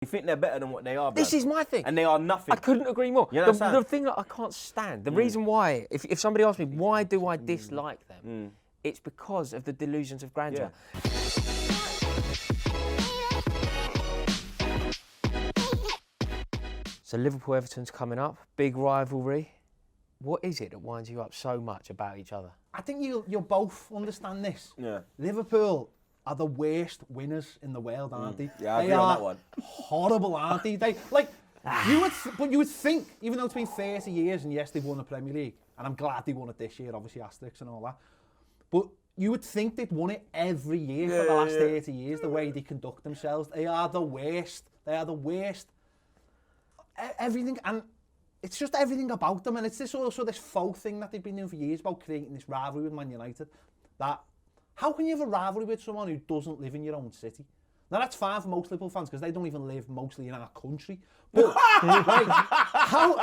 You think they're better than what they are, This is my thing. And they are nothing. I couldn't agree more. You understand? The thing that I can't stand, the reason why, if somebody asks me, why do I dislike them, it's because of the delusions of grandeur. Yeah. So Liverpool-Everton's coming up, big rivalry. What is it that winds you up so much about each other? I think you'll both understand this. Yeah. Liverpool are the worst winners in the world, aren't they? Yeah, I agree on that one. Horrible, aren't they? They but you would think, even though it's been 30 years and yes, they've won the Premier League, and I'm glad they won it this year, obviously asterisks and all that, but you would think they'd won it every year for the last 30 years, the way they conduct themselves. They are the worst. They are the worst. Everything, and it's just everything about them, and it's this also this faux thing that they've been doing for years about creating this rivalry with Man United. That how can you have a rivalry with someone who doesn't live in your own city? Now that's fine for most Liverpool fans because they don't even live mostly in our country. But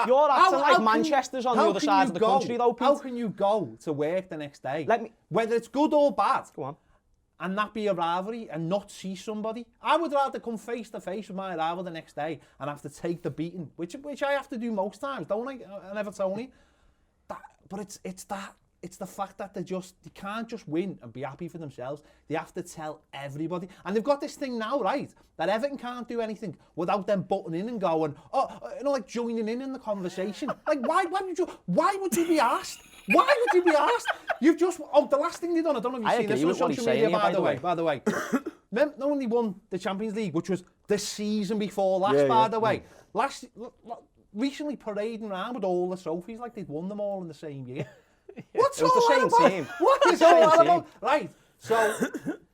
you're acting like Manchester's on the other side of the country, though, Pete. How can you go to work the next day, whether it's good or bad, and that be a rivalry and not see somebody? I would rather come face to face with my rival the next day and have to take the beating, which I have to do most times, don't I? An Evertonian. But it's the fact that they can't just win and be happy for themselves. They have to tell everybody. And they've got this thing now, right, that Everton can't do anything without them butting in and going, like joining in the conversation. Like, why would you be asked? Why would you be asked? You've just, the last thing they've done, I don't know if you've seen this on social media, by the way. Not only won the Champions League, which was the season before last, by the way. Recently parading around with all the trophies like they'd won them all in the same year. What's all that about? The same team. What is all that about? Right, so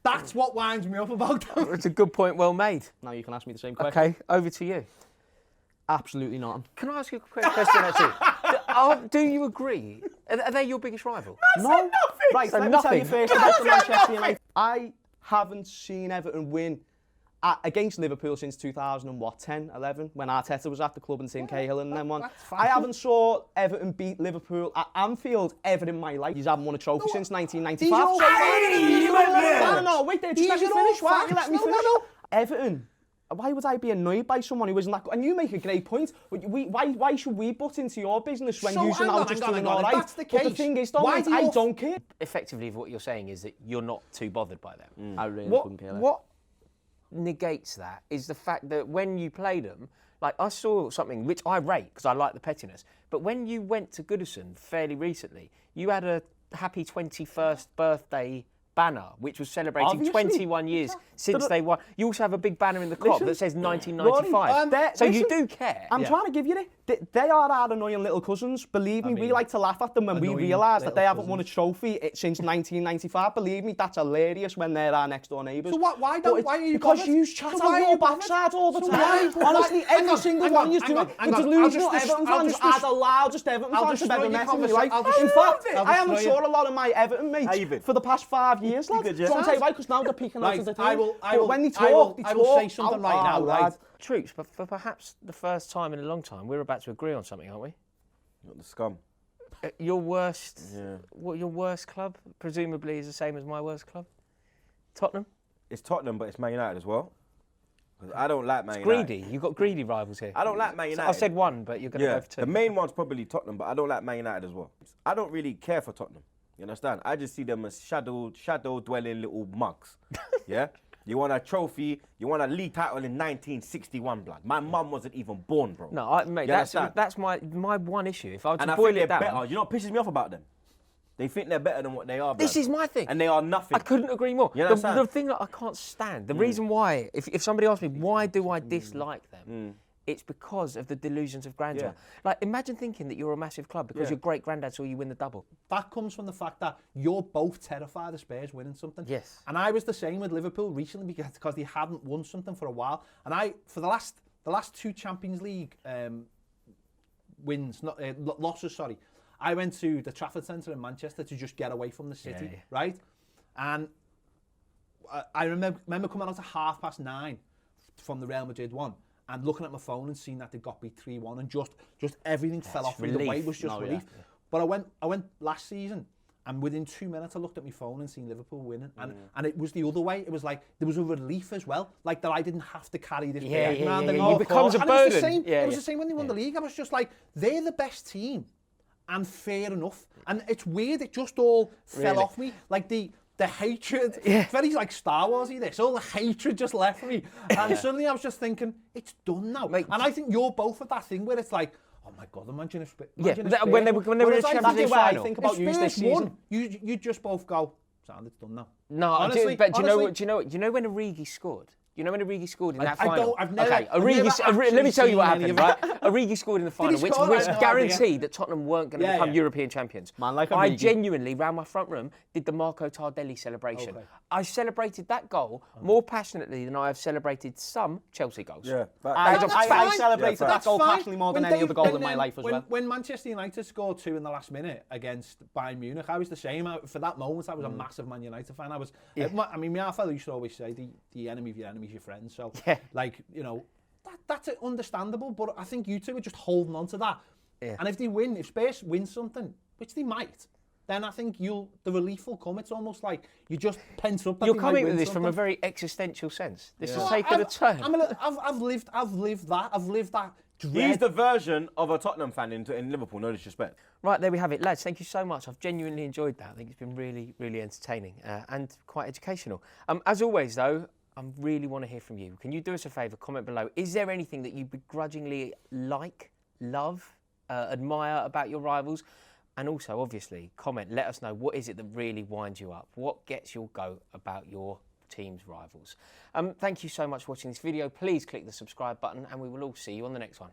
that's what winds me up about them. It's a good point, well made. Now you can ask me the same question. Okay, over to you. Absolutely not. Can I ask you a quick question, actually? Do you agree? Are they your biggest rival? No. Right, so let me tell you first about the Manchester United. I haven't seen Everton win against Liverpool since 2010, 11, when Arteta was at the club and Tim Cahill and then won. I haven't saw Everton beat Liverpool at Anfield ever in my life. You haven't won a trophy since 1995. No, wait there, just let me finish. Why don't you let me finish? Everton. Why would I be annoyed by someone who isn't that good? And you make a great point. Why should we butt into your business when you're just doing all right? That's the case. But the thing is, Dominic, I don't care. Effectively, what you're saying is that you're not too bothered by them. I really couldn't care less. What negates that is the fact that when you play them, like I saw something which I rate because I like the pettiness, but when you went to Goodison fairly recently, you had a happy 21st birthday banner which was celebrating 21 years since they won. You also have a big banner in the Kop that says 1995. So you do care. I'm trying to give you it. They are our annoying little cousins. Believe me, we like to laugh at them when we realise that they haven't won a trophy since 1995. Believe me, that's hilarious when they're our next door neighbours. So why are you Because you chat on your backside all the time. Honestly, every single one you do it. The delusional Everton fans are the loudest Everton fans I've ever met in my life. In fact, I haven't saw a lot of my Everton mates for the past 5 years, lads. So I'll tell you why, because now they're peeking out of the team. I will say something right now, right? Troopz, but for perhaps the first time in a long time, we're about to agree on something, aren't we? Not the scum. Your worst, your worst club, presumably, is the same as my worst club? Tottenham? It's Tottenham, but it's Man United as well. I don't like Man United. United. Greedy. You've got greedy rivals here. I don't like Man United. I said one, but you're going to go for two. The main one's probably Tottenham, but I don't like Man United as well. I don't really care for Tottenham. You understand? I just see them as shadow-dwelling little mugs. Yeah? You want a trophy, you want a league title in 1961, blood. My mum wasn't even born, bro. No, mate, that's my one issue. If I were to boil it down... better. You know what pisses me off about them? They think they're better than what they are, blood. This is my thing. And they are nothing. I couldn't agree more. You understand? The thing that I can't stand, the reason why, if somebody asks me, why do I dislike them? It's because of the delusions of grandeur. Yeah. Like, imagine thinking that you're a massive club because your great-granddad saw you win the double. That comes from the fact that you're both terrified of Spurs winning something. Yes. And I was the same with Liverpool recently because they hadn't won something for a while. And for the last two Champions League losses, I went to the Trafford Centre in Manchester to just get away from the city, right? And I remember coming out at 9:30 from the Real Madrid one. And looking at my phone and seeing that they got beat 3-1 and just everything fell off. The weight was just relief. But I went last season And within 2 minutes, I looked at my phone and seen Liverpool winning. And it was the other way. It was like, there was a relief as well. Like that I didn't have to carry this burden around anymore. It becomes a burden. It was the same, it was the same when they won the league. I was just like, they're the best team. And fair enough. And it's weird, it just all fell off me. Like the hatred, very like Star Wars-y this, all the hatred just left me. And suddenly I was just thinking, it's done now. And I think you're both at that thing where it's like, oh my God, imagine if when they were in the Champions League final. I think about you this season. You just both go, sound, it's done now. No, honestly, but do you know when Origi scored? You know when Origi scored in that final? I've never let me tell you what happened, right? Origi scored in the final, which was no guaranteed that Tottenham weren't going to become European champions. Man, like I genuinely, round my front room, did the Marco Tardelli celebration. Okay. I celebrated that goal more passionately than I have celebrated some Chelsea goals. Yeah, I celebrated that goal passionately more than any other goal in my life as well. When Manchester United scored 2 in the last minute against Bayern Munich, I was the same. For that moment, I was a massive Man United fan. I mean, my father used to always say, the enemy of your enemy is your friend. So, like, you know, that's understandable. But I think you two are just holding on to that. Yeah. And if Spurs win something, which they might, then I think the relief will come. It's almost like you just pent up. You're coming with this from a very existential sense. This is taking a turn. I've lived that. I've lived that. Dread. He's the version of a Tottenham fan in Liverpool, no disrespect. Right, there we have it. Lads, thank you so much. I've genuinely enjoyed that. I think it's been really, really entertaining and quite educational. As always, though, I really want to hear from you. Can you do us a favour? Comment below. Is there anything that you begrudgingly like, love, admire about your rivals? And also, obviously, comment. Let us know, what is it that really winds you up? What gets your goat about your team's rivals? Thank you so much for watching this video. Please click the subscribe button and we will all see you on the next one.